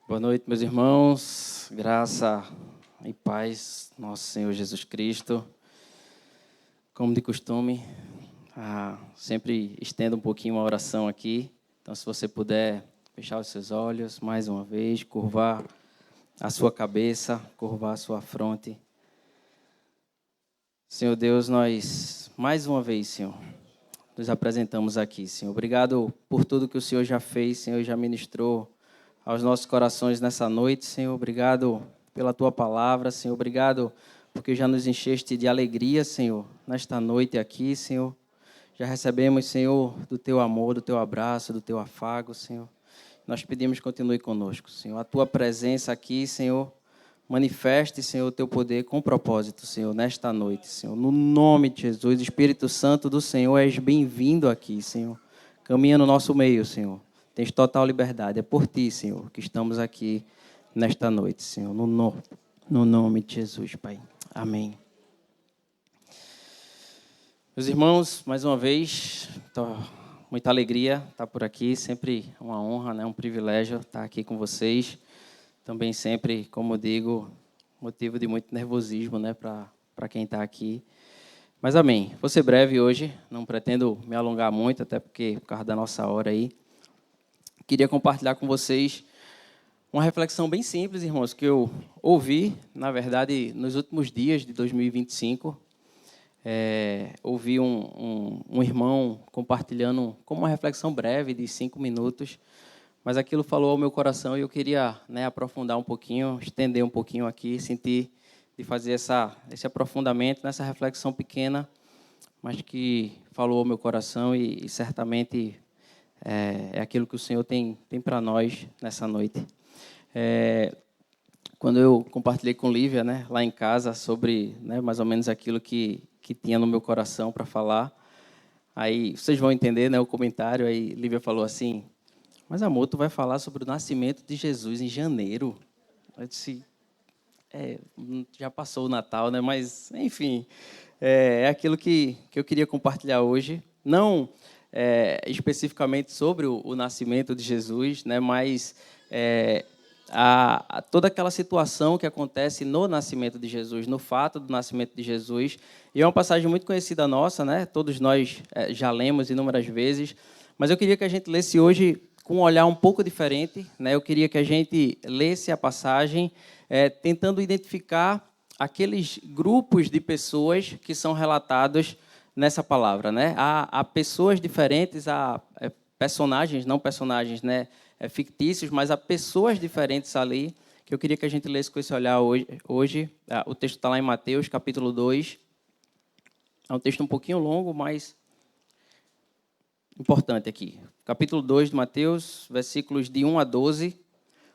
Boa noite, meus irmãos. Graça e paz, nosso Senhor Jesus Cristo. Como de costume, sempre estendo um pouquinho a oração aqui. Então, se você puder fechar os seus olhos mais uma vez, curvar a sua cabeça, curvar a sua fronte. Senhor Deus, nós, mais uma vez, Senhor, nos apresentamos aqui, Senhor. Obrigado por tudo que o Senhor já fez, Senhor, já ministrou aos nossos corações nessa noite, Senhor. Obrigado pela Tua palavra, Senhor. Obrigado porque já nos encheste de alegria, Senhor, nesta noite aqui, Senhor. Já recebemos, Senhor, do Teu amor, do Teu abraço, do Teu afago, Senhor. Nós pedimos que continue conosco, Senhor. A Tua presença aqui, Senhor, manifeste, Senhor, o Teu poder com propósito, Senhor, nesta noite, Senhor. No nome de Jesus, Espírito Santo do Senhor, és bem-vindo aqui, Senhor. Caminha no nosso meio, Senhor. Tens total liberdade. É por Ti, Senhor, que estamos aqui nesta noite, Senhor. No nome de Jesus, Pai. Amém. Meus irmãos, mais uma vez, muita alegria estar por aqui. Sempre uma honra, né? Um privilégio estar aqui com vocês. Também sempre, como digo, motivo de muito nervosismo, né? Para quem está aqui. Mas amém. Vou ser breve hoje. Não pretendo me alongar muito, até porque por causa da nossa hora aí. Queria compartilhar com vocês uma reflexão bem simples, irmãos, que eu ouvi, na verdade, nos últimos dias de 2025. Ouvi um irmão compartilhando como uma reflexão breve de 5 minutos, mas aquilo falou ao meu coração e eu queria, né, aprofundar um pouquinho, estender um pouquinho aqui, sentir de fazer esse aprofundamento nessa reflexão pequena, mas que falou ao meu coração e certamente é aquilo que o Senhor tem para nós nessa noite. Quando eu compartilhei com Lívia, né, lá em casa, sobre, né, mais ou menos aquilo que tinha no meu coração para falar, aí vocês vão entender, né, o comentário, aí Lívia falou assim, mas amor, tu vai falar sobre o nascimento de Jesus em janeiro? Eu disse, já passou o Natal, né, mas, enfim, é aquilo que eu queria compartilhar hoje, não especificamente sobre o nascimento de Jesus, né, mas toda aquela situação que acontece no nascimento de Jesus, no fato do nascimento de Jesus. E é uma passagem muito conhecida nossa, né? Todos nós já lemos inúmeras vezes, mas eu queria que a gente lesse hoje com um olhar um pouco diferente, né? Eu queria que a gente lesse a passagem tentando identificar aqueles grupos de pessoas que são relatados nessa palavra, né? Há pessoas diferentes, há personagens, não personagens, né, fictícios, mas há pessoas diferentes ali, que eu queria que a gente lesse com esse olhar hoje. O texto está lá em Mateus, capítulo 2. É um texto um pouquinho longo, mas importante aqui. Capítulo 2 de Mateus, versículos de 1 a 12.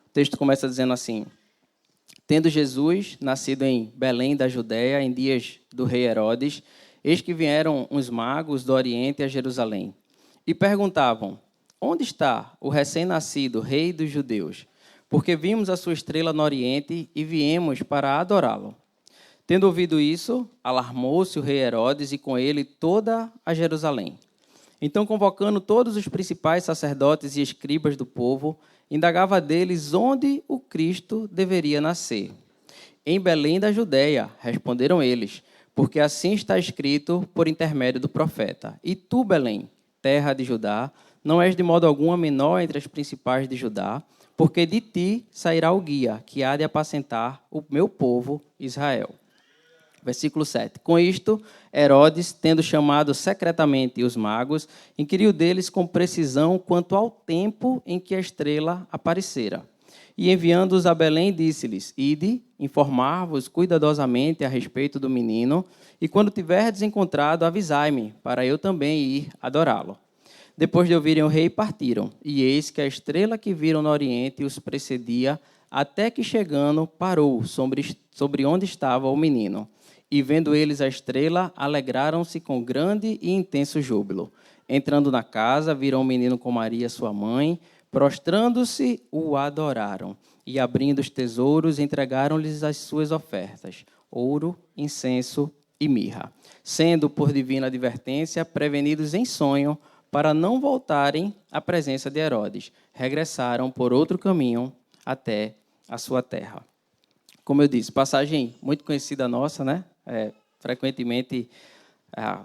O texto começa dizendo assim: Tendo Jesus nascido em Belém da Judéia, em dias do rei Herodes, eis que vieram uns magos do Oriente a Jerusalém e perguntavam: Onde está o recém-nascido rei dos judeus? Porque vimos a sua estrela no Oriente e viemos para adorá-lo. Tendo ouvido isso, alarmou-se o rei Herodes e com ele toda a Jerusalém. Então, convocando todos os principais sacerdotes e escribas do povo, indagava deles onde o Cristo deveria nascer. Em Belém da Judéia, responderam eles, porque assim está escrito por intermédio do profeta. E tu, Belém, terra de Judá, não és de modo algum a menor entre as principais de Judá, porque de ti sairá o guia, que há de apacentar o meu povo Israel. Versículo 7. Com isto, Herodes, tendo chamado secretamente os magos, inquiriu deles com precisão quanto ao tempo em que a estrela aparecera. E enviando-os a Belém, disse-lhes: Ide, informar-vos cuidadosamente a respeito do menino, e quando tiverdes encontrado, avisai-me, para eu também ir adorá-lo. Depois de ouvirem o rei, partiram. E eis que a estrela que viram no oriente os precedia, até que chegando, parou sobre onde estava o menino. E vendo eles a estrela, alegraram-se com grande e intenso júbilo. Entrando na casa, viram o menino com Maria, sua mãe. Prostrando-se, o adoraram. E abrindo os tesouros, entregaram-lhes as suas ofertas: ouro, incenso e mirra. Sendo, por divina advertência, prevenidos em sonho, para não voltarem à presença de Herodes, regressaram por outro caminho até a sua terra. Como eu disse, passagem muito conhecida nossa, né? Frequentemente,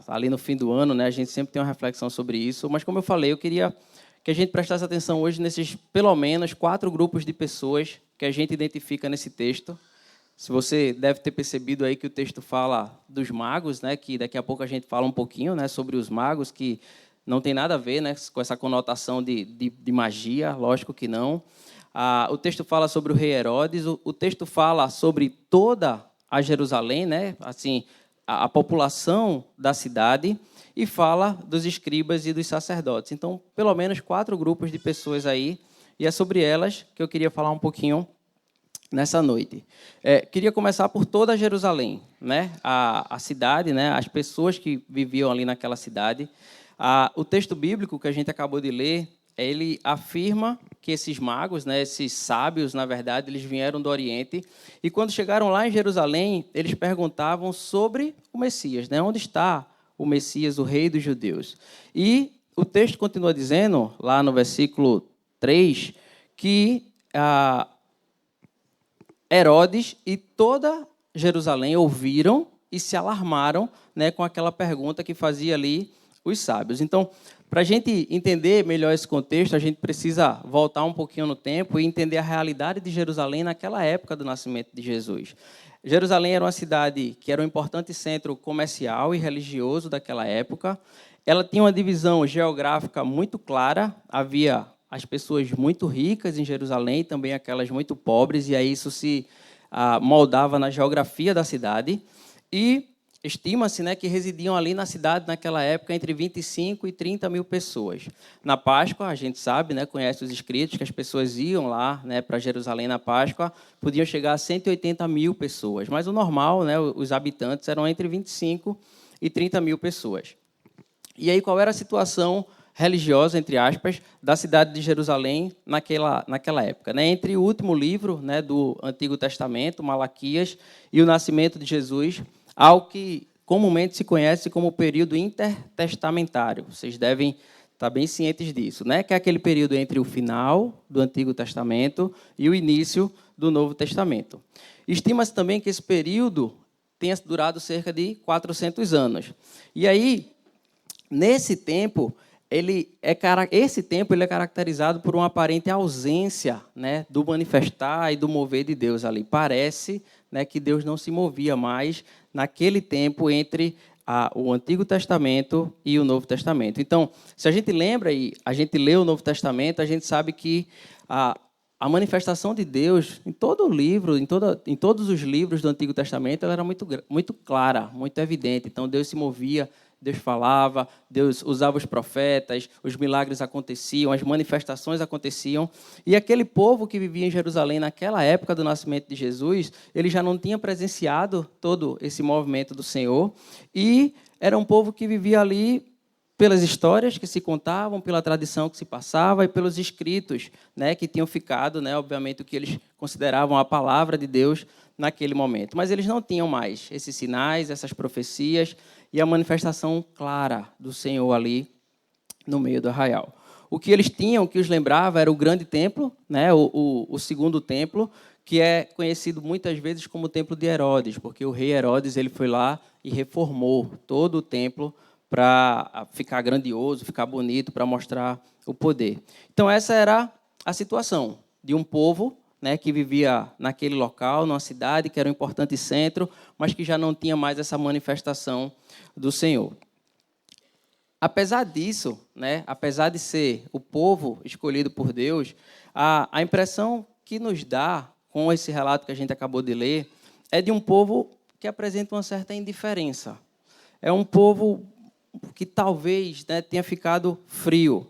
ali no fim do ano, né, a gente sempre tem uma reflexão sobre isso. Mas, como eu falei, eu queria que a gente prestasse atenção hoje nesses, pelo menos, 4 grupos de pessoas que a gente identifica nesse texto. Se você deve ter percebido aí que o texto fala dos magos, né, que daqui a pouco a gente fala um pouquinho, né, sobre os magos, que não tem nada a ver, né, com essa conotação de magia, lógico que não. O texto fala sobre o rei Herodes, o texto fala sobre toda a Jerusalém, né, assim, a população da cidade, e fala dos escribas e dos sacerdotes. Então, pelo menos 4 grupos de pessoas aí, e é sobre elas que eu queria falar um pouquinho nessa noite. Queria começar por toda a Jerusalém, né? A cidade, né? As pessoas que viviam ali naquela cidade. O texto bíblico que a gente acabou de ler, ele afirma que esses magos, né, esses sábios, na verdade, eles vieram do Oriente, e quando chegaram lá em Jerusalém, eles perguntavam sobre o Messias, né? Onde está o Messias, o rei dos judeus? E o texto continua dizendo, lá no versículo 3, que Herodes e toda Jerusalém ouviram e se alarmaram, né, com aquela pergunta que fazia ali os sábios. Então, para a gente entender melhor esse contexto, a gente precisa voltar um pouquinho no tempo e entender a realidade de Jerusalém naquela época do nascimento de Jesus. Jerusalém era uma cidade que era um importante centro comercial e religioso daquela época. Ela tinha uma divisão geográfica muito clara, havia as pessoas muito ricas em Jerusalém, também aquelas muito pobres, e aí isso se moldava na geografia da cidade. E estima-se, né, que residiam ali na cidade, naquela época, entre 25 e 30 mil pessoas. Na Páscoa, a gente sabe, né, conhece os escritos, que as pessoas iam lá, né, para Jerusalém na Páscoa, podiam chegar a 180 mil pessoas. Mas o normal, né, os habitantes, eram entre 25 e 30 mil pessoas. E aí, qual era a situação religiosa, entre aspas, da cidade de Jerusalém naquela época? Né? Entre o último livro, né, do Antigo Testamento, Malaquias, e o nascimento de Jesus, ao que comumente se conhece como o período intertestamentário. Vocês devem estar bem cientes disso, né? Que é aquele período entre o final do Antigo Testamento e o início do Novo Testamento. Estima-se também que esse período tenha durado cerca de 400 anos. E aí, nesse tempo, esse tempo ele é caracterizado por uma aparente ausência, né, do manifestar e do mover de Deus ali. Parece, né, que Deus não se movia mais naquele tempo entre o Antigo Testamento e o Novo Testamento. Então, se a gente lembra e a gente lê o Novo Testamento, a gente sabe que a manifestação de Deus, em todo o livro, em todos os livros do Antigo Testamento, ela era muito clara, muito evidente. Então, Deus se movia, Deus falava, Deus usava os profetas, os milagres aconteciam, as manifestações aconteciam. E aquele povo que vivia em Jerusalém naquela época do nascimento de Jesus, ele já não tinha presenciado todo esse movimento do Senhor. E era um povo que vivia ali pelas histórias que se contavam, pela tradição que se passava e pelos escritos, né, que tinham ficado, né, obviamente, o que eles consideravam a palavra de Deus naquele momento. Mas eles não tinham mais esses sinais, essas profecias e a manifestação clara do Senhor ali no meio do arraial. O que eles tinham, o que os lembrava, era o grande templo, né, o segundo templo, que é conhecido muitas vezes como o templo de Herodes, porque o rei Herodes ele foi lá e reformou todo o templo para ficar grandioso, ficar bonito, para mostrar o poder. Então, essa era a situação de um povo, né, que vivia naquele local, numa cidade que era um importante centro, mas que já não tinha mais essa manifestação do Senhor. Apesar disso, né, apesar de ser o povo escolhido por Deus, a impressão que nos dá com esse relato que a gente acabou de ler é de um povo que apresenta uma certa indiferença. É um povo que talvez, né, tenha ficado frio.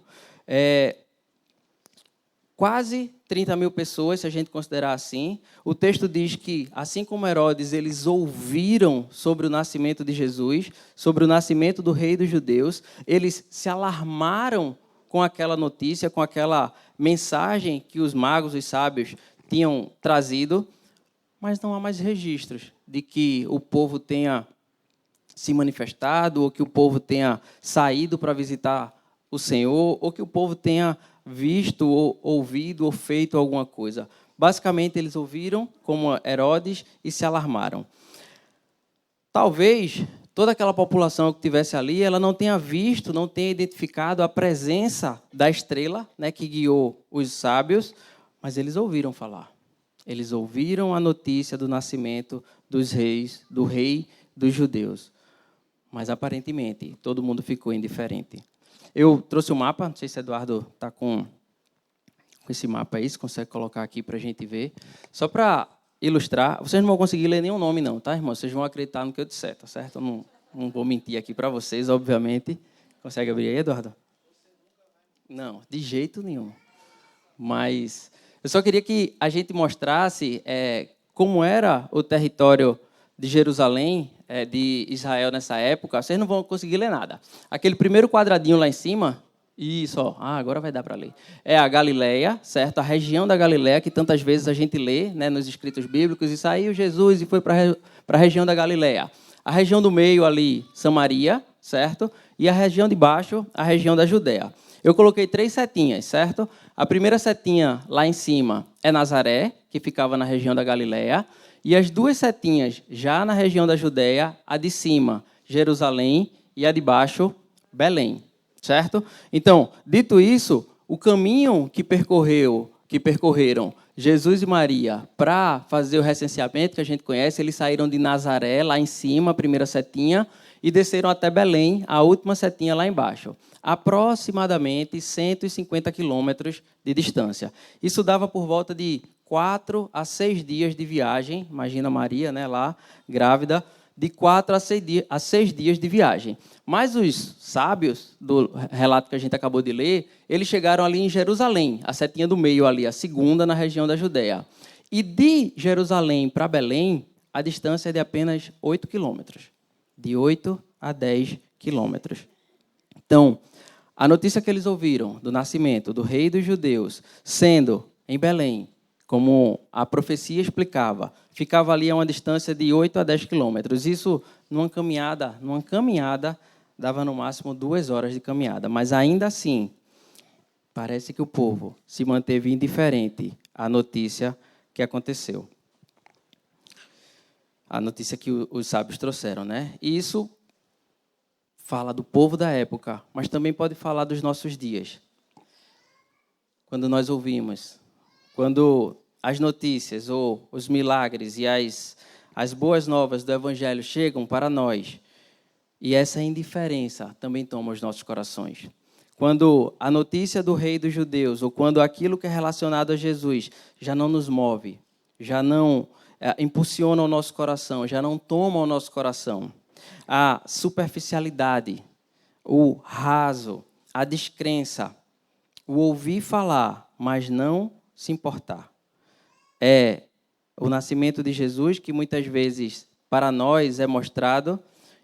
Quase 30 mil pessoas, se a gente considerar assim. O texto diz que, assim como Herodes, eles ouviram sobre o nascimento de Jesus, sobre o nascimento do rei dos judeus, eles se alarmaram com aquela notícia, com aquela mensagem que os magos, os sábios, tinham trazido, mas não há mais registros de que o povo tenha se manifestado, ou que o povo tenha saído para visitar o Senhor, ou que o povo tenha visto, ou ouvido, ou feito alguma coisa. basicamente eles ouviram como Herodes e se alarmaram. Talvez toda aquela população que estivesse ali, ela não tenha visto, não tenha identificado a presença da estrela, né, que guiou os sábios, mas eles ouviram falar. Eles ouviram a notícia do nascimento dos reis, do rei dos judeus. Mas, aparentemente, todo mundo ficou indiferente. Eu trouxe o mapa, não sei se o Eduardo está com esse mapa aí, se consegue colocar aqui para a gente ver. Só para ilustrar, vocês não vão conseguir ler nenhum nome não, tá, irmão? Vocês vão acreditar no que eu disser, tá certo? Eu não vou mentir aqui para vocês, obviamente. Consegue abrir aí, Eduardo? Não, de jeito nenhum. Mas eu só queria que a gente mostrasse como era o território de Jerusalém, de Israel nessa época. Vocês não vão conseguir ler nada. Aquele primeiro quadradinho lá em cima, isso, ó, agora vai dar para ler. É a Galileia, certo? A região da Galileia, que tantas vezes a gente lê, né, nos escritos bíblicos, e saiu Jesus e foi para a região da Galileia. A região do meio ali, Samaria, certo? E a região de baixo, a região da Judéia. Eu coloquei 3 setinhas, certo? A primeira setinha lá em cima é Nazaré, que ficava na região da Galileia. E as 2 setinhas já na região da Judéia, a de cima, Jerusalém, e a de baixo, Belém. Certo? Então, dito isso, o caminho que percorreram Jesus e Maria para fazer o recenseamento que a gente conhece, eles saíram de Nazaré, lá em cima, a primeira setinha, e desceram até Belém, a última setinha lá embaixo. Aproximadamente 150 quilômetros de distância. Isso dava por volta de 4 a 6 dias de viagem. Imagina Maria, né, lá, grávida, de 4 a 6 dias de viagem. Mas os sábios, do relato que a gente acabou de ler, eles chegaram ali em Jerusalém, a setinha do meio ali, a segunda na região da Judéia. E de Jerusalém para Belém, a distância é de apenas 8 quilômetros. De 8 a 10 quilômetros. Então, a notícia que eles ouviram do nascimento do rei dos judeus, sendo em Belém, como a profecia explicava, ficava ali a uma distância de 8 a 10 quilômetros. Isso, numa caminhada, dava no máximo 2 horas de caminhada. Mas, ainda assim, parece que o povo se manteve indiferente à notícia que aconteceu. A notícia que os sábios trouxeram, né? E isso fala do povo da época, mas também pode falar dos nossos dias. Quando nós ouvimos, quando as notícias ou os milagres e as boas novas do Evangelho chegam para nós, e essa indiferença também toma os nossos corações. Quando a notícia do rei dos judeus, ou quando aquilo que é relacionado a Jesus já não nos move, já não impulsiona o nosso coração, já não toma o nosso coração. A superficialidade, o raso, a descrença, o ouvir falar, mas não se importar. É o nascimento de Jesus que muitas vezes para nós é mostrado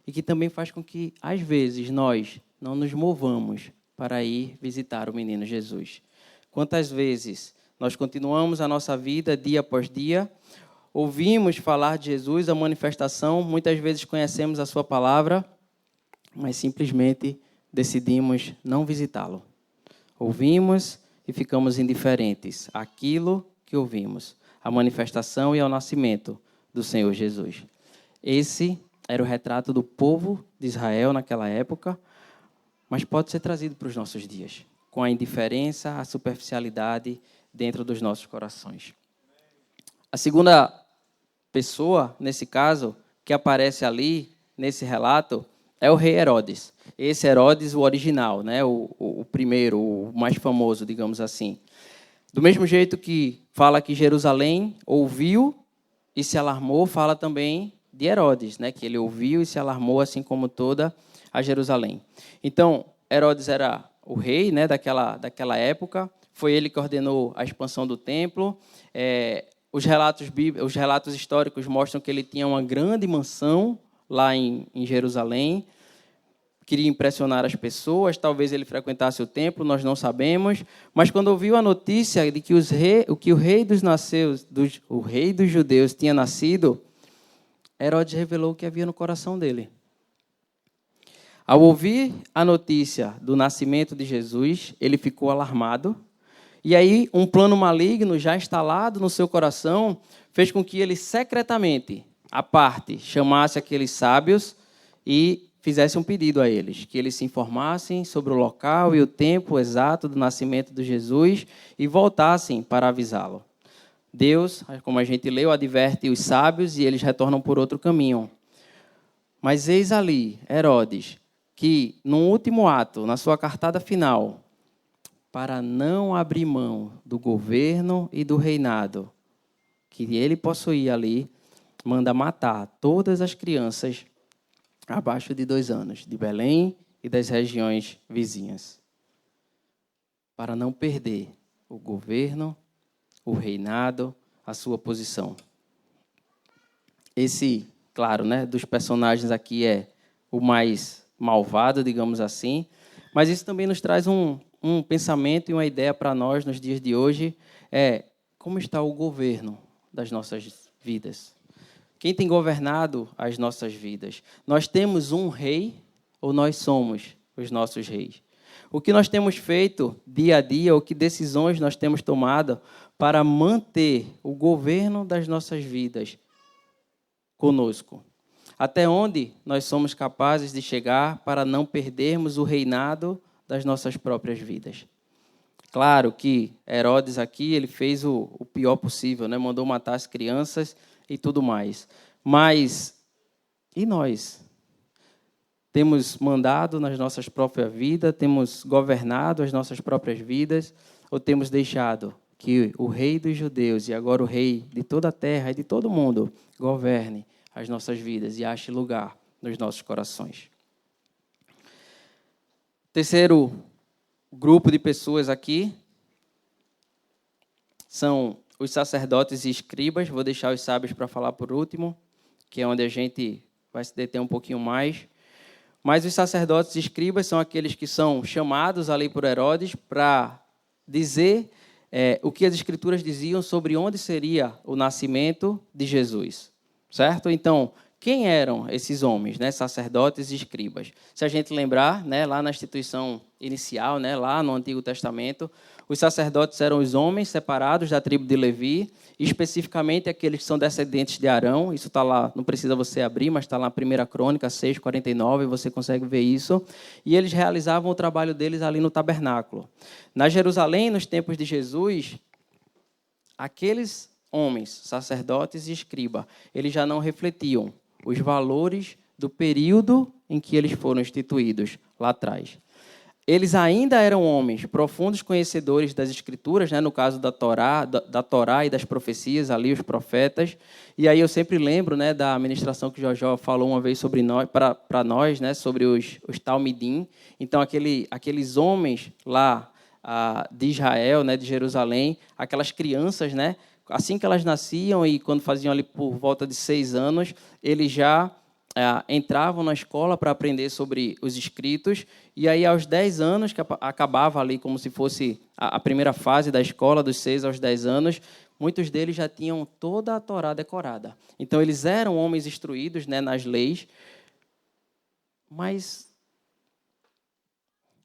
e que também faz com que, às vezes, nós não nos movamos para ir visitar o menino Jesus. Quantas vezes nós continuamos a nossa vida dia após dia, ouvimos falar de Jesus, a manifestação, muitas vezes conhecemos a sua palavra, mas simplesmente decidimos não visitá-lo. Ouvimos e ficamos indiferentes àquilo que ouvimos, à manifestação e ao nascimento do Senhor Jesus. Esse era o retrato do povo de Israel naquela época, mas pode ser trazido para os nossos dias, com a indiferença, a superficialidade dentro dos nossos corações. A segunda pessoa, nesse caso, que aparece ali, nesse relato, é o rei Herodes. Esse Herodes, o original, né? o primeiro, o mais famoso, digamos assim. Do mesmo jeito que fala que Jerusalém ouviu e se alarmou, fala também de Herodes, né? Que ele ouviu e se alarmou, assim como toda a Jerusalém. Então, Herodes era o rei, né, daquela época, foi ele que ordenou a expansão do templo. Os relatos históricos mostram que ele tinha uma grande mansão lá em Jerusalém, queria impressionar as pessoas, talvez ele frequentasse o templo, nós não sabemos, mas quando ouviu a notícia de que o rei dos judeus tinha nascido, Herodes revelou o que havia no coração dele. Ao ouvir a notícia do nascimento de Jesus, ele ficou alarmado E aí, um plano maligno já instalado no seu coração fez com que ele secretamente, à parte, chamasse aqueles sábios e fizesse um pedido a eles, que eles se informassem sobre o local e o tempo exato do nascimento de Jesus e voltassem para avisá-lo. Deus, como a gente leu, adverte os sábios e eles retornam por outro caminho. Mas eis ali Herodes, que no último ato, na sua cartada final, para não abrir mão do governo e do reinado que ele possuía ali, manda matar todas as crianças abaixo de 2 anos, de Belém e das regiões vizinhas, para não perder o governo, o reinado, a sua posição. Esse, claro, né, dos personagens aqui é o mais malvado, digamos assim, mas isso também nos traz um pensamento e uma ideia para nós nos dias de hoje, como está o governo das nossas vidas. Quem tem governado as nossas vidas? Nós temos um rei ou nós somos os nossos reis? O que nós temos feito dia a dia, ou que decisões nós temos tomado para manter o governo das nossas vidas conosco? Até onde nós somos capazes de chegar para não perdermos o reinado das nossas próprias vidas? Claro que Herodes aqui ele fez o pior possível, né? Mandou matar as crianças e tudo mais. Mas, e nós? Temos mandado nas nossas próprias vidas, temos governado as nossas próprias vidas, ou temos deixado que o rei dos judeus e agora o rei de toda a terra e de todo mundo governe as nossas vidas e ache lugar nos nossos corações? Terceiro grupo de pessoas aqui são os sacerdotes e escribas. Vou deixar os sábios para falar por último, que é onde a gente vai se deter um pouquinho mais. Mas os sacerdotes e escribas são aqueles que são chamados ali por Herodes para dizer o que as Escrituras diziam sobre onde seria o nascimento de Jesus. Certo? Então, quem eram esses homens, né, sacerdotes e escribas? Se a gente lembrar, né, lá na instituição inicial, né, lá no Antigo Testamento, os sacerdotes eram os homens separados da tribo de Levi, especificamente aqueles que são descendentes de Arão. Isso está lá, não precisa você abrir, mas está lá na 1 Crônica 6:49, você consegue ver isso. E eles realizavam o trabalho deles ali no tabernáculo. Na Jerusalém, nos tempos de Jesus, aqueles homens, sacerdotes e escribas, eles já não refletiam os valores do período em que eles foram instituídos lá atrás. Eles ainda eram homens profundos conhecedores das Escrituras, né, no caso da Torá e das profecias, ali os profetas. E aí eu sempre lembro, né, da ministração que o Jojó falou uma vez sobre nós, para nós, né, sobre os Talmidim. Então, aqueles homens lá de Israel, né, de Jerusalém, aquelas crianças, né, assim que elas nasciam e quando faziam ali por volta de 6 anos, eles já entravam na escola para aprender sobre os escritos, e aí aos 10 anos, que acabava ali como se fosse a primeira fase da escola, dos 6 aos 10 anos, muitos deles já tinham toda a Torá decorada. Então, eles eram homens instruídos, né, nas leis, mas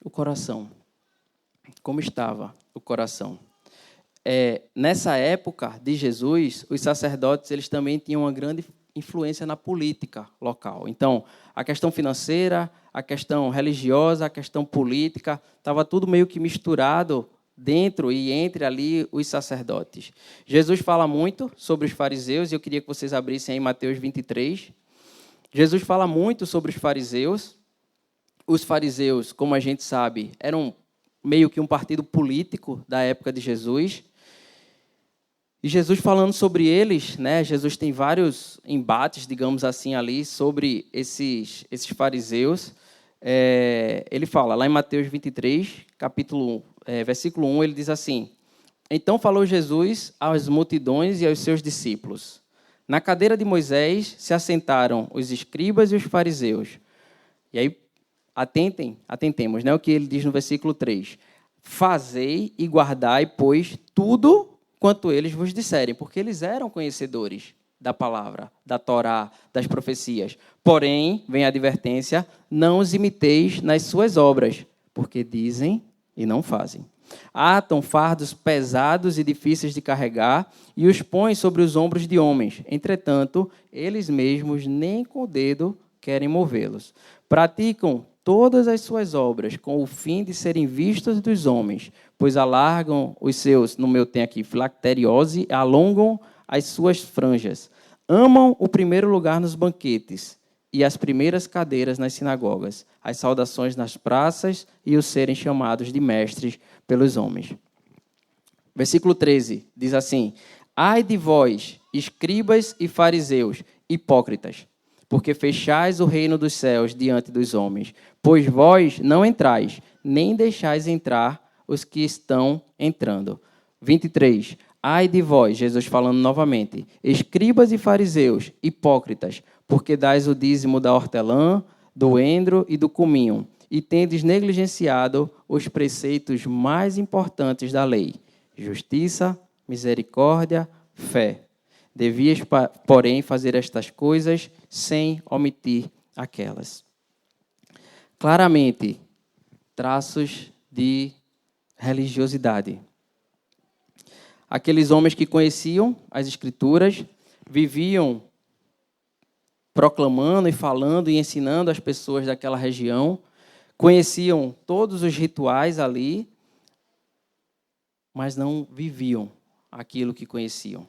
o coração, como estava o coração? Nessa época de Jesus, os sacerdotes eles também tinham uma grande influência na política local. Então, a questão financeira, a questão religiosa, a questão política, estava tudo meio que misturado dentro e entre ali os sacerdotes. Jesus fala muito sobre os fariseus, e eu queria que vocês abrissem aí Mateus 23. Jesus fala muito sobre os fariseus. Os fariseus, como a gente sabe, eram meio que um partido político da época de Jesus. E Jesus falando sobre eles, né? Jesus tem vários embates, digamos assim, ali sobre esses fariseus. Ele fala, lá em Mateus 23, versículo 1, ele diz assim: Então falou Jesus às multidões e aos seus discípulos. Na cadeira de Moisés se assentaram os escribas e os fariseus. E aí, atentemos, né? O que ele diz no versículo 3. Fazei e guardai, pois, tudo quanto eles vos disserem, porque eles eram conhecedores da palavra, da Torá, das profecias. Porém, vem a advertência, não os imiteis nas suas obras, porque dizem e não fazem. Atam fardos pesados e difíceis de carregar e os põem sobre os ombros de homens. Entretanto, eles mesmos nem com o dedo querem movê-los. Praticam todas as suas obras com o fim de serem vistos dos homens, pois alargam os seus, no meu tem aqui, filacteriose, alongam as suas franjas. Amam o primeiro lugar nos banquetes e as primeiras cadeiras nas sinagogas, as saudações nas praças e os serem chamados de mestres pelos homens. Versículo 13 diz assim: Ai de vós, escribas e fariseus, hipócritas, porque fechais o reino dos céus diante dos homens, pois vós não entrais, nem deixais entrar os que estão entrando. 23. Ai de vós, Jesus falando novamente, escribas e fariseus, hipócritas, porque dais o dízimo da hortelã, do endro e do cominho, e tendes negligenciado os preceitos mais importantes da lei: justiça, misericórdia, fé. Devias, porém, fazer estas coisas sem omitir aquelas. Claramente, traços de religiosidade. Aqueles homens que conheciam as Escrituras, viviam proclamando e falando e ensinando as pessoas daquela região, conheciam todos os rituais ali, mas não viviam aquilo que conheciam.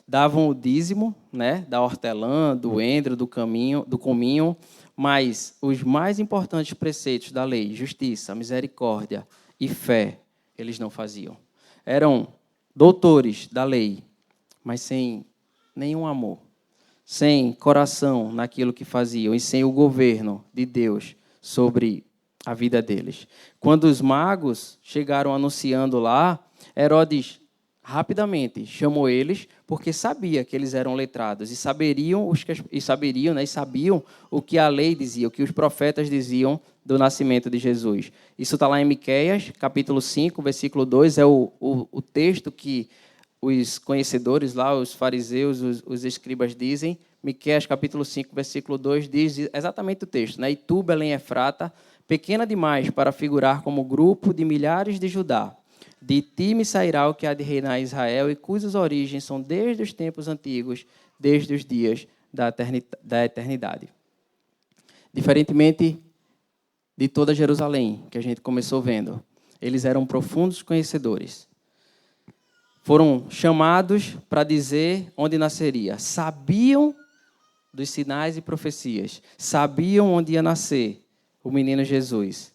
Davam o dízimo, né, da hortelã, do endro, do cominho, mas os mais importantes preceitos da lei, justiça, misericórdia e fé, eles não faziam. Eram doutores da lei, mas sem nenhum amor, sem coração naquilo que faziam e sem o governo de Deus sobre a vida deles. Quando os magos chegaram anunciando lá, Herodes rapidamente chamou eles, porque sabia que eles eram letrados e sabiam o que a lei dizia, o que os profetas diziam do nascimento de Jesus. Isso está lá em Miqueias, capítulo 5, versículo 2, é o texto que os conhecedores lá, os fariseus, os escribas dizem. Miqueias, capítulo 5, versículo 2, diz exatamente o texto, né? E tu, Belém Efrata, pequena demais para figurar como grupo de milhares de Judá. De ti me sairá o que há de reinar em Israel, e cujas origens são desde os tempos antigos, desde os dias da eternidade. Diferentemente de toda Jerusalém, que a gente começou vendo, eles eram profundos conhecedores. Foram chamados para dizer onde nasceria. Sabiam dos sinais e profecias. Sabiam onde ia nascer o menino Jesus.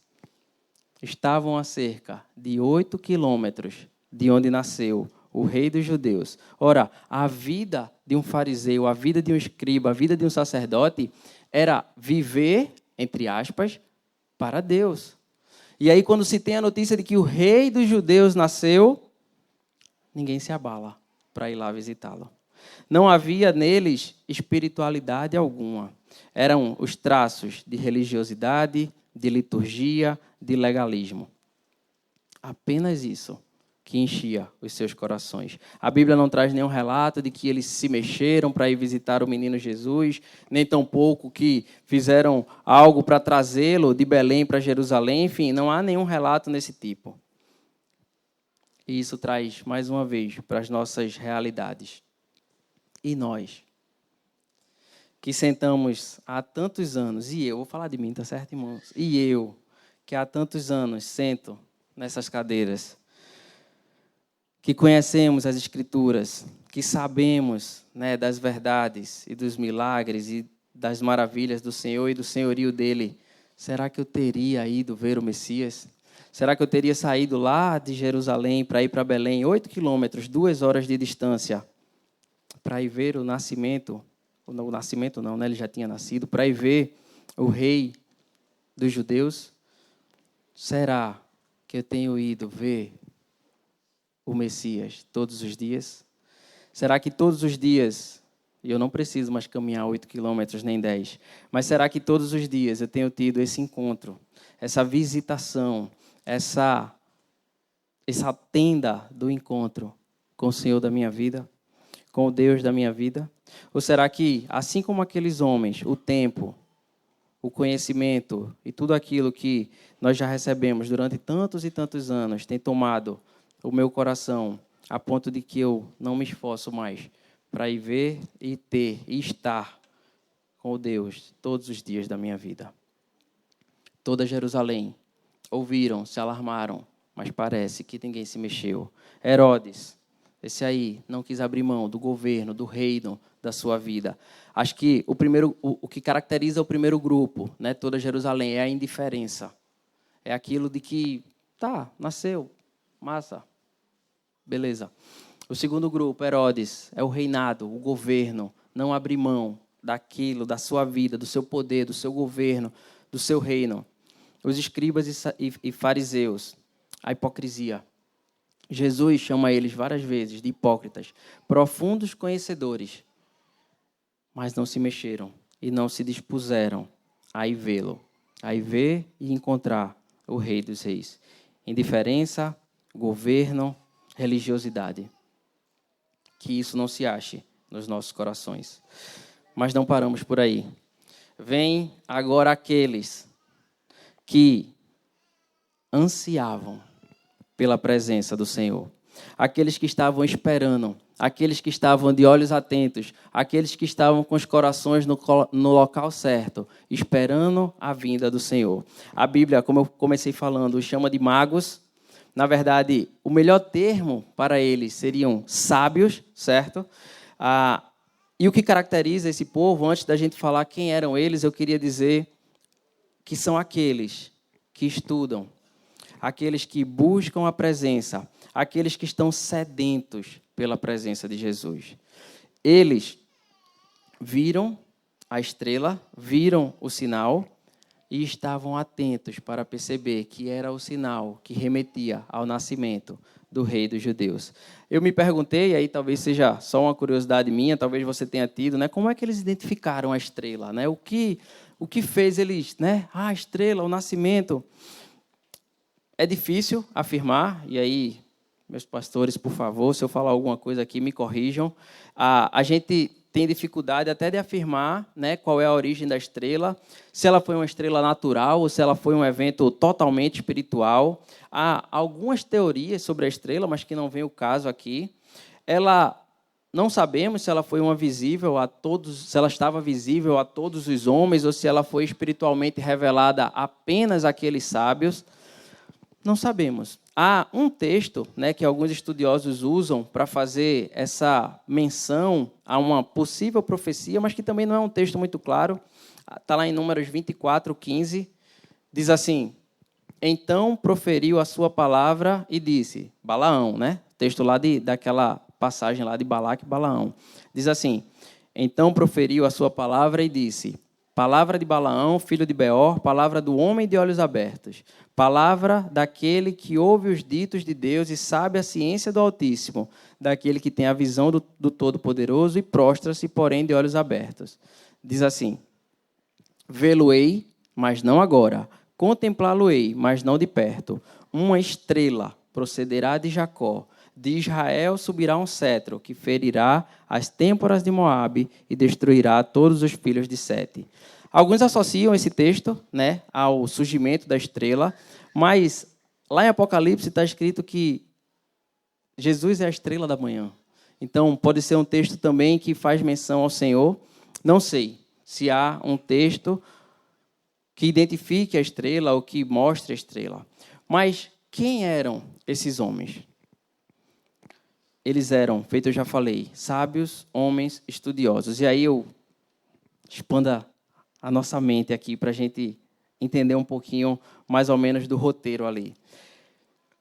Estavam a cerca de 8 quilômetros de onde nasceu o rei dos judeus. Ora, a vida de um fariseu, a vida de um escriba, a vida de um sacerdote era viver, entre aspas, para Deus. E aí, quando se tem a notícia de que o rei dos judeus nasceu, ninguém se abala para ir lá visitá-lo. Não havia neles espiritualidade alguma. Eram os traços de religiosidade, de liturgia, de legalismo. Apenas isso que enchia os seus corações. A Bíblia não traz nenhum relato de que eles se mexeram para ir visitar o menino Jesus, nem tampouco que fizeram algo para trazê-lo de Belém para Jerusalém. Enfim, não há nenhum relato nesse tipo. E isso traz, mais uma vez, para as nossas realidades. E nós, que sentamos há tantos anos, e eu, vou falar de mim, tá certo, irmãos? E eu, que há tantos anos sento nessas cadeiras, que conhecemos as Escrituras, que sabemos, né, das verdades e dos milagres e das maravilhas do Senhor e do senhorio dele, será que eu teria ido ver o Messias? Será que eu teria saído lá de Jerusalém para ir para Belém, 8 quilômetros, 2 horas de distância, para ir ver o nascimento? O nascimento não, né? Ele já tinha nascido, para ir ver o rei dos judeus? Será que eu tenho ido ver o Messias todos os dias? Será que todos os dias, e eu não preciso mais caminhar 8 quilômetros nem 10, mas será que todos os dias eu tenho tido esse encontro, essa visitação, essa tenda do encontro com o Senhor da minha vida, com o Deus da minha vida? Ou será que, assim como aqueles homens, o tempo, o conhecimento e tudo aquilo que nós já recebemos durante tantos e tantos anos tem tomado o meu coração a ponto de que eu não me esforço mais para ir ver e ter e estar com o Deus todos os dias da minha vida. Toda Jerusalém ouviram, se alarmaram, mas parece que ninguém se mexeu. Herodes, esse aí, não quis abrir mão do governo, do reino da sua vida. Acho que o que caracteriza o primeiro grupo, né, toda Jerusalém, é a indiferença. É aquilo de que, nasceu, massa, beleza. O segundo grupo, Herodes, é o reinado, o governo, não abrir mão daquilo, da sua vida, do seu poder, do seu governo, do seu reino. Os escribas e fariseus, a hipocrisia. Jesus chama eles várias vezes de hipócritas, profundos conhecedores, mas não se mexeram e não se dispuseram a ir vê-lo, a ir ver e encontrar o Rei dos Reis. Indiferença, governo, religiosidade. Que isso não se ache nos nossos corações. Mas não paramos por aí. Vem agora aqueles que ansiavam pela presença do Senhor. Aqueles que estavam esperando, aqueles que estavam de olhos atentos, aqueles que estavam com os corações no local certo, esperando a vinda do Senhor. A Bíblia, como eu comecei falando, os chama de magos. Na verdade, o melhor termo para eles seriam sábios, certo? E o que caracteriza esse povo, antes da gente falar quem eram eles, eu queria dizer que são aqueles que estudam, aqueles que buscam a presença, aqueles que estão sedentos pela presença de Jesus. Eles viram a estrela, viram o sinal e estavam atentos para perceber que era o sinal que remetia ao nascimento do rei dos judeus. Eu me perguntei, aí talvez seja só uma curiosidade minha, talvez você tenha tido, né? Como é que eles identificaram a estrela, né? O que fez eles, né? A estrela, o nascimento. É difícil afirmar, e aí, meus pastores, por favor, se eu falar alguma coisa aqui, me corrijam. A gente tem dificuldade até de afirmar, né, qual é a origem da estrela, se ela foi uma estrela natural ou se ela foi um evento totalmente espiritual. Há algumas teorias sobre a estrela, mas que não vem o caso aqui. Não sabemos se ela foi uma visível a todos, se ela estava visível a todos os homens ou se ela foi espiritualmente revelada apenas àqueles sábios. Não sabemos. Há um texto, né, que alguns estudiosos usam para fazer essa menção a uma possível profecia, mas que também não é um texto muito claro. Está lá em Números 24:15. Diz assim: então proferiu a sua palavra e disse, Balaão, né? Texto lá daquela passagem lá de Balaque e Balaão. Diz assim: então proferiu a sua palavra e disse, palavra de Balaão, filho de Beor, palavra do homem de olhos abertos, palavra daquele que ouve os ditos de Deus e sabe a ciência do Altíssimo, daquele que tem a visão do Todo-Poderoso e prostra-se, porém, de olhos abertos. Diz assim: vê-lo-ei, mas não agora, contemplá-lo-ei, mas não de perto. Uma estrela procederá de Jacó, de Israel subirá um cetro, que ferirá as têmporas de Moabe e destruirá todos os filhos de Sete. Alguns associam esse texto, né, ao surgimento da estrela, mas lá em Apocalipse está escrito que Jesus é a estrela da manhã. Então, pode ser um texto também que faz menção ao Senhor. Não sei se há um texto que identifique a estrela ou que mostre a estrela. Mas quem eram esses homens? Eles eram, feito eu já falei, sábios, homens estudiosos. E aí eu expanda a nossa mente aqui para a gente entender um pouquinho mais ou menos do roteiro ali.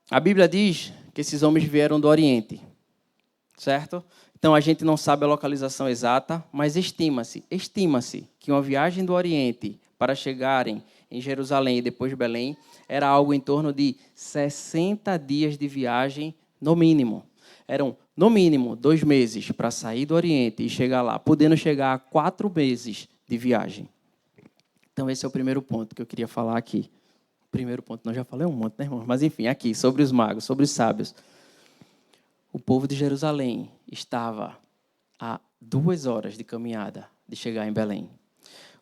A Bíblia diz que esses homens vieram do Oriente, certo? Então a gente não sabe a localização exata, mas estima-se que uma viagem do Oriente para chegarem em Jerusalém e depois Belém era algo em torno de 60 dias de viagem no mínimo. Eram, no mínimo, 2 meses para sair do Oriente e chegar lá, podendo chegar a 4 meses de viagem. Então, esse é o primeiro ponto que eu queria falar aqui. Primeiro ponto, não, já falei um monte, né, irmão? Mas, enfim, aqui, sobre os magos, sobre os sábios. O povo de Jerusalém estava a 2 horas de caminhada de chegar em Belém.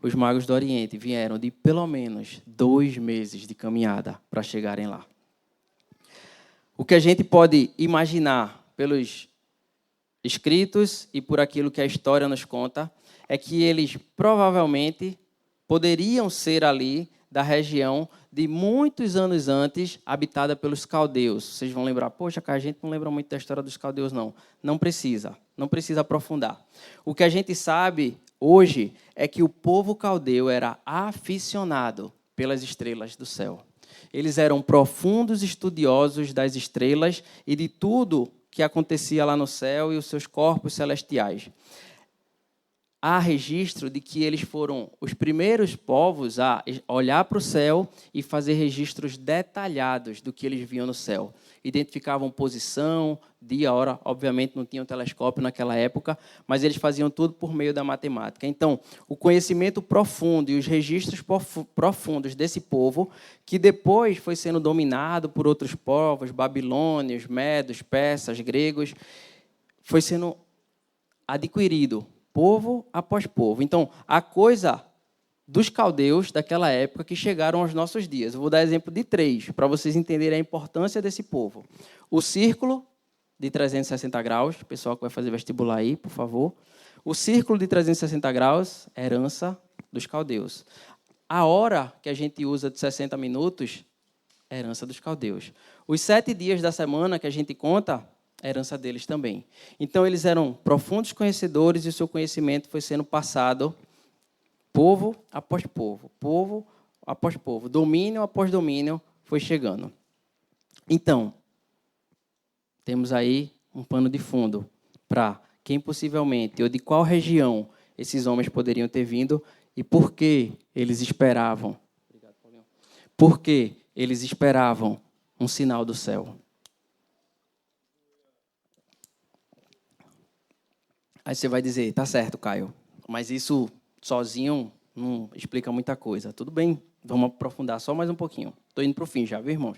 os magos do Oriente vieram de pelo menos 2 meses de caminhada para chegarem lá. O que a gente pode imaginar pelos escritos e por aquilo que a história nos conta é que eles provavelmente poderiam ser ali da região de muitos anos antes, habitada pelos caldeus. Vocês vão lembrar, poxa, cara, a gente não lembra muito da história dos caldeus, não. Não precisa aprofundar. O que a gente sabe hoje é que o povo caldeu era aficionado pelas estrelas do céu. Eles eram profundos estudiosos das estrelas e de tudo que acontecia lá no céu e os seus corpos celestiais. Há registro de que eles foram os primeiros povos a olhar para o céu e fazer registros detalhados do que eles viam no céu. Identificavam posição, dia, hora. Obviamente não tinham telescópio naquela época, mas eles faziam tudo por meio da matemática. Então, o conhecimento profundo e os registros profundos desse povo, que depois foi sendo dominado por outros povos, babilônios, medos, persas, gregos, foi sendo adquirido povo após povo. Então, a coisa dos caldeus daquela época que chegaram aos nossos dias. Eu vou dar exemplo de 3, para vocês entenderem a importância desse povo. O círculo de 360 graus, o pessoal que vai fazer vestibular aí, por favor. O círculo de 360 graus, herança dos caldeus. A hora que a gente usa de 60 minutos, herança dos caldeus. Os 7 dias da semana que a gente conta, herança deles também. Então, eles eram profundos conhecedores e o seu conhecimento foi sendo passado povo após povo, domínio após domínio foi chegando. Então, temos aí um pano de fundo para quem possivelmente ou de qual região esses homens poderiam ter vindo e por que eles esperavam. Por que eles esperavam um sinal do céu. Aí você vai dizer, tá certo, Caio, mas isso sozinho não explica muita coisa. Tudo bem, vamos aprofundar só mais um pouquinho. Estou indo para o fim já, viu, irmãos?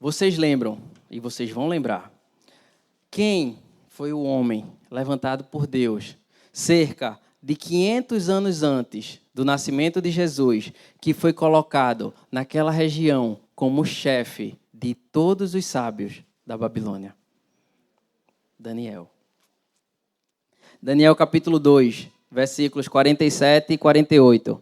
Vocês lembram, e vocês vão lembrar, quem foi o homem levantado por Deus cerca de 500 anos antes do nascimento de Jesus, que foi colocado naquela região como chefe de todos os sábios da Babilônia? Daniel. Daniel capítulo 2, versículos 47 e 48.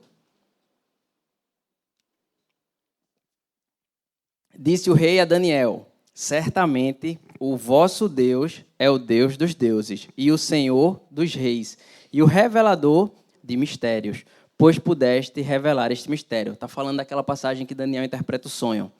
Disse o rei a Daniel: certamente o vosso Deus é o Deus dos deuses e o Senhor dos reis e o revelador de mistérios, pois pudeste revelar este mistério. Está falando daquela passagem que Daniel interpreta o sonho.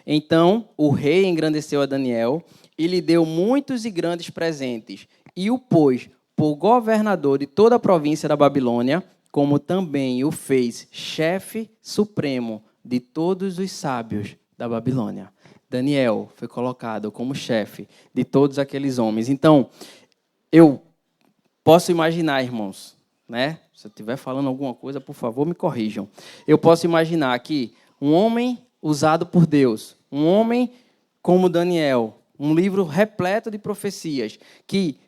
Então o rei engrandeceu a Daniel e lhe deu muitos e grandes presentes e o pôs por governador de toda a província da Babilônia, como também o fez chefe supremo de todos os sábios da Babilônia. Daniel foi colocado como chefe de todos aqueles homens. Então, eu posso imaginar, irmãos, né? Se eu estiver falando alguma coisa, por favor, me corrijam. Eu posso imaginar que um homem usado por Deus, um homem como Daniel, um livro repleto de profecias, que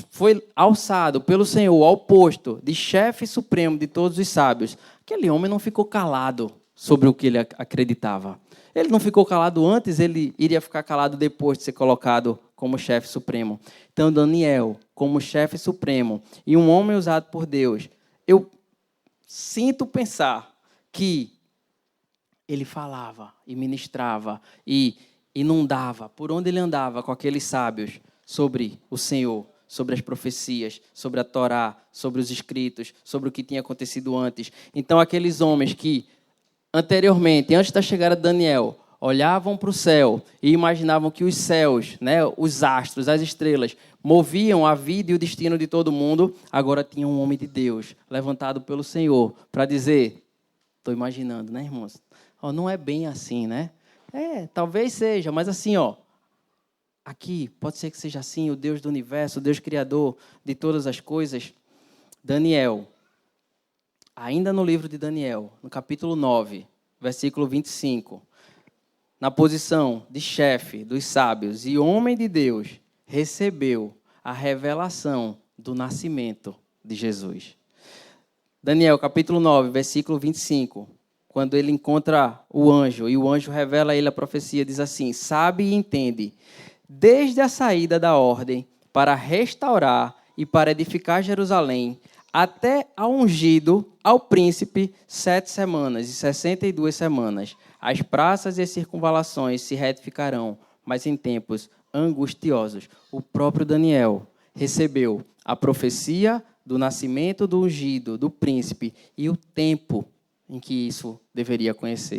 foi alçado pelo Senhor ao posto de chefe supremo de todos os sábios. Aquele homem não ficou calado sobre o que ele acreditava. Ele não ficou calado antes, ele iria ficar calado depois de ser colocado como chefe supremo. Então, Daniel, como chefe supremo, e um homem usado por Deus, eu sinto pensar que ele falava e ministrava e inundava, por onde ele andava com aqueles sábios, sobre o Senhor, sobre as profecias, sobre a Torá, sobre os escritos, sobre o que tinha acontecido antes. Então, aqueles homens que anteriormente, antes da chegada de Daniel, olhavam para o céu e imaginavam que os céus, né, os astros, as estrelas, moviam a vida e o destino de todo mundo, agora tinha um homem de Deus, levantado pelo Senhor, para dizer, estou imaginando, né, irmãos? Oh, não é bem assim, né? Talvez seja, mas assim, aqui, pode ser que seja assim, o Deus do universo, o Deus criador de todas as coisas. Daniel, ainda no livro de Daniel, no capítulo 9, versículo 25, na posição de chefe dos sábios e homem de Deus, recebeu a revelação do nascimento de Jesus. Daniel, capítulo 9, versículo 25. Quando ele encontra o anjo, e o anjo revela a ele a profecia, diz assim: sabe e entende, desde a saída da ordem para restaurar e para edificar Jerusalém, até ao ungido, ao príncipe, 7 semanas e 62 semanas. As praças e as circunvalações se retificarão, mas em tempos angustiosos. O próprio Daniel recebeu a profecia do nascimento do ungido, do príncipe, e o tempo em que isso deveria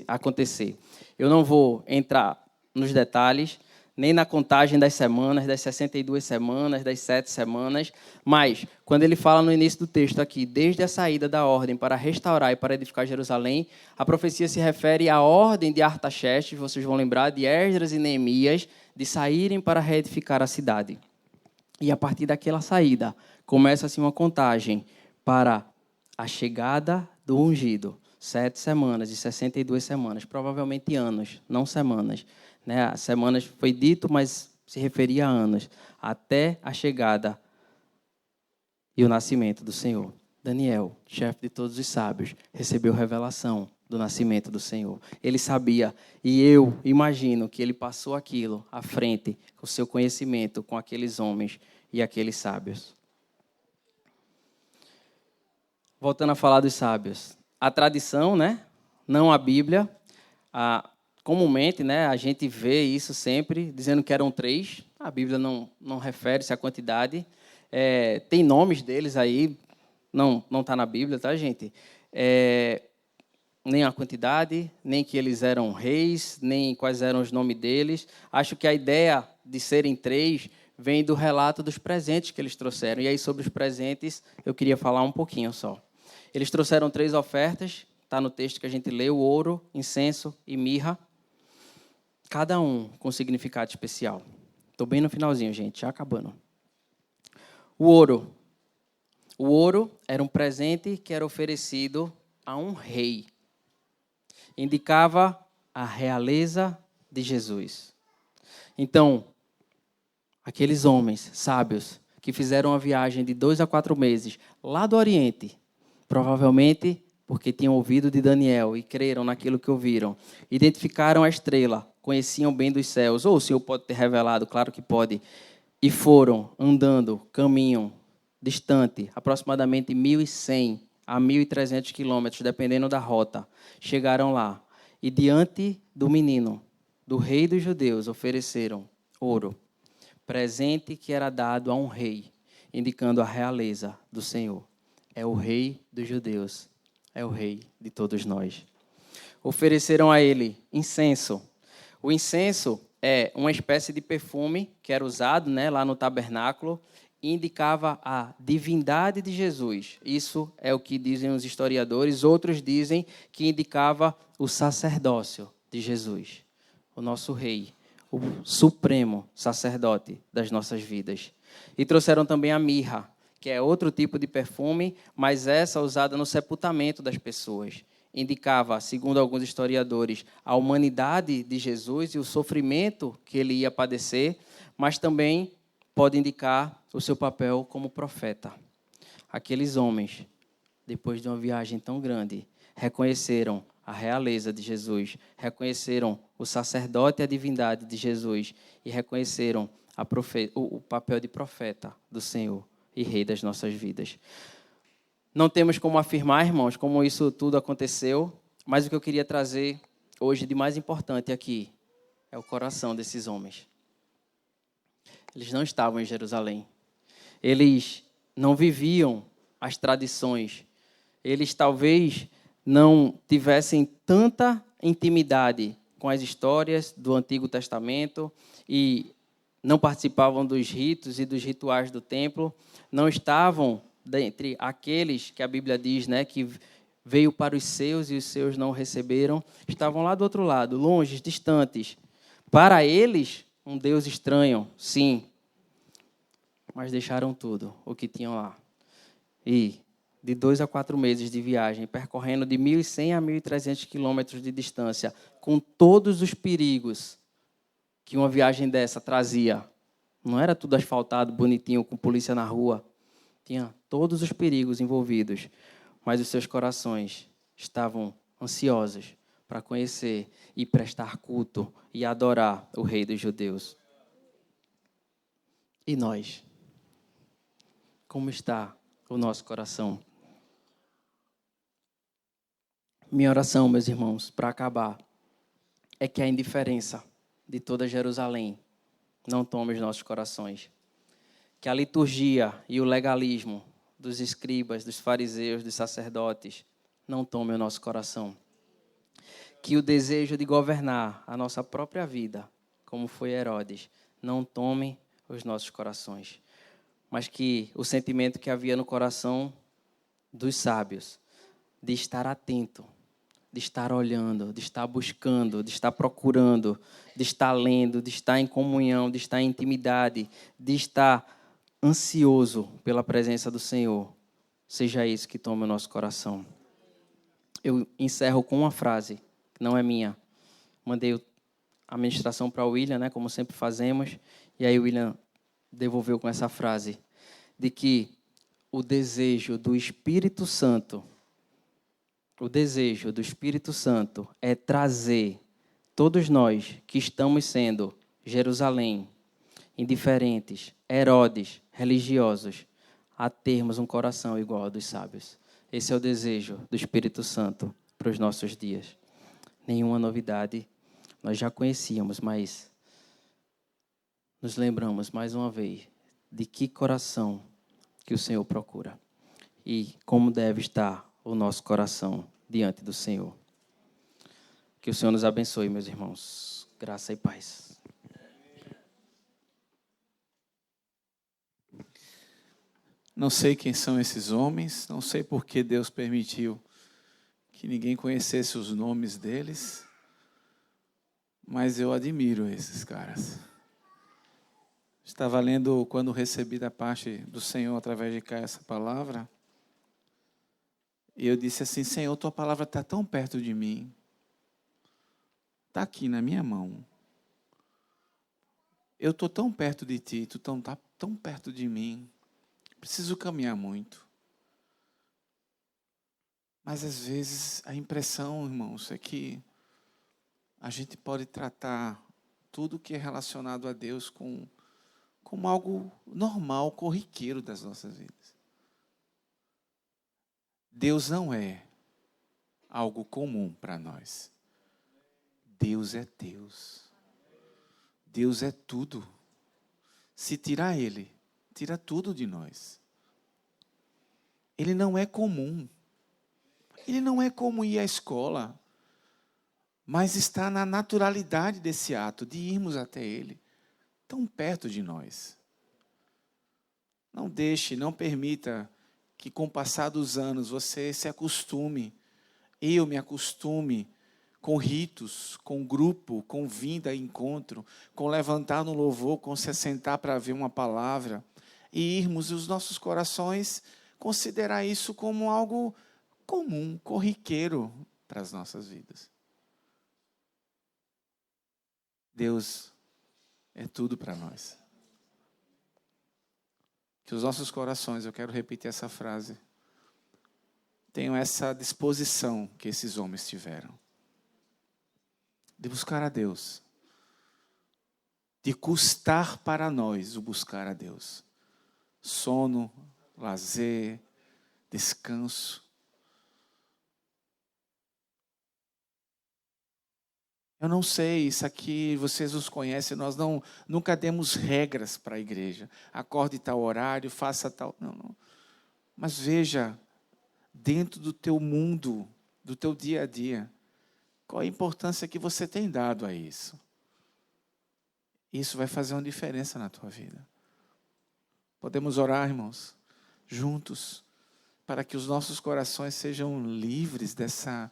acontecer. Eu não vou entrar nos detalhes, nem na contagem das semanas, das 62 semanas, das 7 semanas, mas quando ele fala no início do texto aqui, desde a saída da ordem para restaurar e para edificar Jerusalém, a profecia se refere à ordem de Artaxerxes, vocês vão lembrar, de Esdras e Neemias, de saírem para reedificar a cidade. E a partir daquela saída, começa-se uma contagem para a chegada do ungido. 7 semanas e 62 semanas, provavelmente anos, não semanas. Né? Semanas foi dito, mas se referia a anos, até a chegada e o nascimento do Senhor. Daniel, chefe de todos os sábios, recebeu revelação do nascimento do Senhor. Ele sabia, e eu imagino que ele passou aquilo à frente, com o seu conhecimento, com aqueles homens e aqueles sábios. Voltando a falar dos sábios. A tradição, né? Não a Bíblia. Comumente, né, a gente vê isso sempre, dizendo que eram 3. A Bíblia não refere-se à quantidade. Tem nomes deles aí, não está na Bíblia, tá, gente? Nem a quantidade, nem que eles eram reis, nem quais eram os nomes deles. Acho que a ideia de serem 3 vem do relato dos presentes que eles trouxeram. E aí, sobre os presentes, eu queria falar um pouquinho só. Eles trouxeram 3 ofertas, está no texto que a gente leu: ouro, incenso e mirra. Cada um com significado especial. Estou bem no finalzinho, gente, já acabando. O ouro. O ouro era um presente que era oferecido a um rei. Indicava a realeza de Jesus. Então, aqueles homens sábios que fizeram uma viagem de 2 a 4 meses lá do Oriente, provavelmente porque tinham ouvido de Daniel e creram naquilo que ouviram, identificaram a estrela, conheciam bem dos céus, ou o Senhor pode ter revelado, claro que pode, e foram andando, caminham distante, aproximadamente 1.100 a 1.300 quilômetros, dependendo da rota. Chegaram lá e diante do menino, do rei dos judeus, ofereceram ouro, presente que era dado a um rei, indicando a realeza do Senhor. É o rei dos judeus, é o rei de todos nós. Ofereceram a ele incenso. O incenso é uma espécie de perfume que era usado, né, lá no tabernáculo e indicava a divindade de Jesus. Isso é o que dizem os historiadores. Outros dizem que indicava o sacerdócio de Jesus, o nosso rei, o supremo sacerdote das nossas vidas. E trouxeram também a mirra, que é outro tipo de perfume, mas essa usada no sepultamento das pessoas. Indicava, segundo alguns historiadores, a humanidade de Jesus e o sofrimento que ele ia padecer, mas também pode indicar o seu papel como profeta. Aqueles homens, depois de uma viagem tão grande, reconheceram a realeza de Jesus, reconheceram o sacerdote e a divindade de Jesus e reconheceram o papel de profeta do Senhor e Rei das nossas vidas. Não temos como afirmar, irmãos, como isso tudo aconteceu, mas o que eu queria trazer hoje de mais importante aqui é o coração desses homens. Eles não estavam em Jerusalém. Eles não viviam as tradições. Eles talvez não tivessem tanta intimidade com as histórias do Antigo Testamento e não participavam dos ritos e dos rituais do templo, não estavam dentre aqueles que a Bíblia diz, né, que veio para os seus e os seus não receberam, estavam lá do outro lado, longe, distantes. Para eles, um Deus estranho, sim, mas deixaram tudo, o que tinham lá. E de 2 a 4 meses de viagem, percorrendo de 1.100 a 1.300 quilômetros de distância, com todos os perigos que uma viagem dessa trazia. Não era tudo asfaltado, bonitinho, com polícia na rua. Tinha todos os perigos envolvidos. mas os seus corações estavam ansiosos para conhecer e prestar culto e adorar o Rei dos Judeus. E nós? Como está o nosso coração? Minha oração, meus irmãos, para acabar, é que a indiferença de toda Jerusalém não tome os nossos corações. Que a liturgia e o legalismo dos escribas, dos fariseus, dos sacerdotes não tome o nosso coração. Que o desejo de governar a nossa própria vida, como foi Herodes, não tome os nossos corações. Mas que o sentimento que havia no coração dos sábios, de estar atento, de estar olhando, de estar buscando, de estar procurando, de estar lendo, de estar em comunhão, de estar em intimidade, de estar ansioso pela presença do Senhor, seja isso que tome o nosso coração. Eu encerro com uma frase, que não é minha. Mandei a ministração para o William, né, como sempre fazemos, e aí o William devolveu com essa frase, de que o desejo do Espírito Santo é trazer todos nós que estamos sendo Jerusalém, indiferentes, Herodes, religiosos, a termos um coração igual ao dos sábios. Esse é o desejo do Espírito Santo para os nossos dias. Nenhuma novidade, nós já conhecíamos, mas nos lembramos mais uma vez de que coração que o Senhor procura e como deve estar o nosso coração diante do Senhor. Que o Senhor nos abençoe, meus irmãos. Graça e paz. Não sei quem são esses homens, não sei por que Deus permitiu que ninguém conhecesse os nomes deles, mas eu admiro esses caras. Estava lendo, quando recebi da parte do Senhor, através de cá, essa palavra, e eu disse assim: Senhor, tua palavra está tão perto de mim, está aqui na minha mão. Eu estou tão perto de ti, tu está tão perto de mim. Preciso caminhar muito. Mas às vezes a impressão, irmãos, é que a gente pode tratar tudo que é relacionado a Deus como algo normal, corriqueiro das nossas vidas. Deus não é algo comum para nós. Deus é Deus. Deus é tudo. Se tirar Ele, tira tudo de nós. Ele não é comum. Ele não é como ir à escola, mas está na naturalidade desse ato, de irmos até Ele, tão perto de nós. Não deixe, não permita que com o passar dos anos você se acostume, eu me acostume com ritos, com grupo, com vinda a encontro, com levantar no louvor, com se assentar para ver uma palavra, e irmos e os nossos corações considerar isso como algo comum, corriqueiro para as nossas vidas. Deus é tudo para nós. Que os nossos corações, eu quero repetir essa frase, tenham essa disposição que esses homens tiveram. De buscar a Deus. De custar para nós o buscar a Deus. Sono, lazer, descanso. Eu não sei, isso aqui vocês nos conhecem, nós nunca demos regras para a igreja. Acorde tal horário, faça tal... Não. Mas veja, dentro do teu mundo, do teu dia a dia, qual a importância que você tem dado a isso? Isso vai fazer uma diferença na tua vida. Podemos orar, irmãos, juntos, para que os nossos corações sejam livres dessa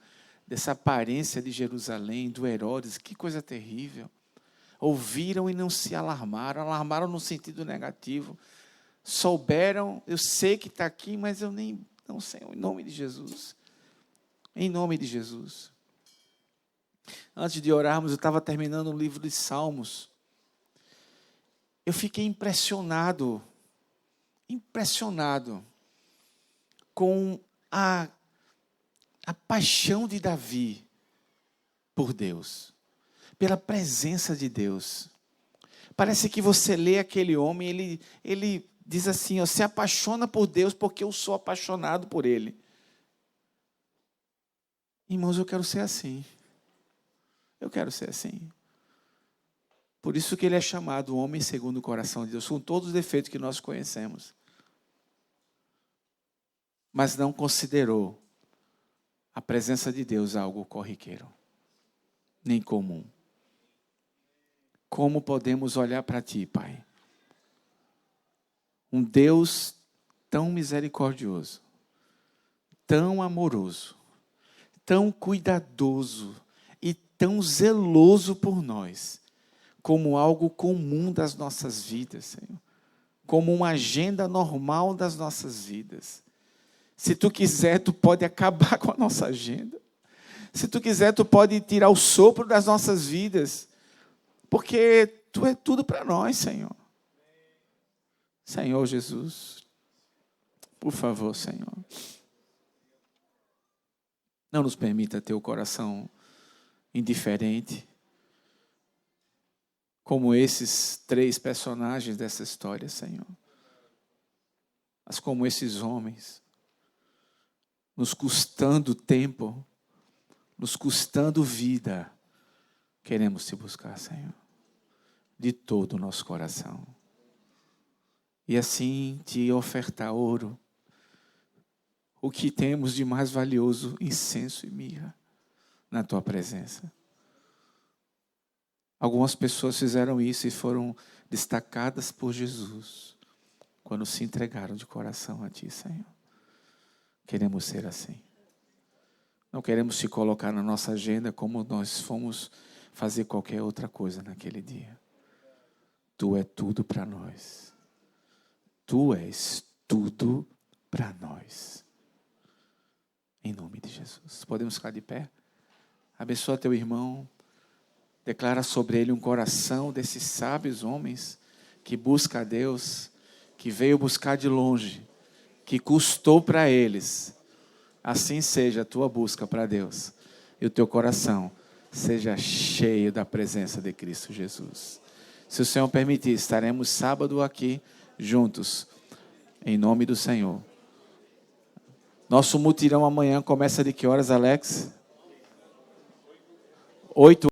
aparência de Jerusalém, do Herodes. Que coisa terrível. Ouviram e não se alarmaram no sentido negativo. Souberam, eu sei que está aqui, mas eu nem não sei, em nome de Jesus. Em nome de Jesus. Antes de orarmos, eu estava terminando o livro de Salmos. Eu fiquei impressionado com a A paixão de Davi por Deus, pela presença de Deus. Parece que você lê aquele homem, ele diz assim, ó, se apaixona por Deus porque eu sou apaixonado por Ele. Irmãos, eu quero ser assim. Eu quero ser assim. Por isso que ele é chamado homem segundo o coração de Deus, com todos os defeitos que nós conhecemos. Mas não considerou a presença de Deus algo corriqueiro, nem comum. Como podemos olhar para ti, Pai? Um Deus tão misericordioso, tão amoroso, tão cuidadoso e tão zeloso por nós, como algo comum das nossas vidas, Senhor. Como uma agenda normal das nossas vidas. Se tu quiser, tu pode acabar com a nossa agenda. Se tu quiser, tu pode tirar o sopro das nossas vidas. Porque tu é tudo para nós, Senhor. Senhor Jesus, por favor, Senhor. Não nos permita ter o coração indiferente, como esses 3 personagens dessa história, Senhor. Mas como esses homens, nos custando tempo, nos custando vida, queremos te buscar, Senhor, de todo o nosso coração. E assim te ofertar ouro, o que temos de mais valioso, incenso e mirra, na tua presença. Algumas pessoas fizeram isso e foram destacadas por Jesus, quando se entregaram de coração a ti, Senhor. Queremos ser assim. Não queremos te colocar na nossa agenda como nós fomos fazer qualquer outra coisa naquele dia. Tu é tudo para nós. Tu és tudo para nós. Em nome de Jesus. Podemos ficar de pé? Abençoa teu irmão. Declara sobre ele um coração desses sábios homens que busca a Deus, que veio buscar de longe, que custou para eles. Assim seja a tua busca para Deus e o teu coração seja cheio da presença de Cristo Jesus. Se o Senhor permitir, estaremos sábado aqui juntos, em nome do Senhor. Nosso mutirão amanhã começa de que horas, Alex? 8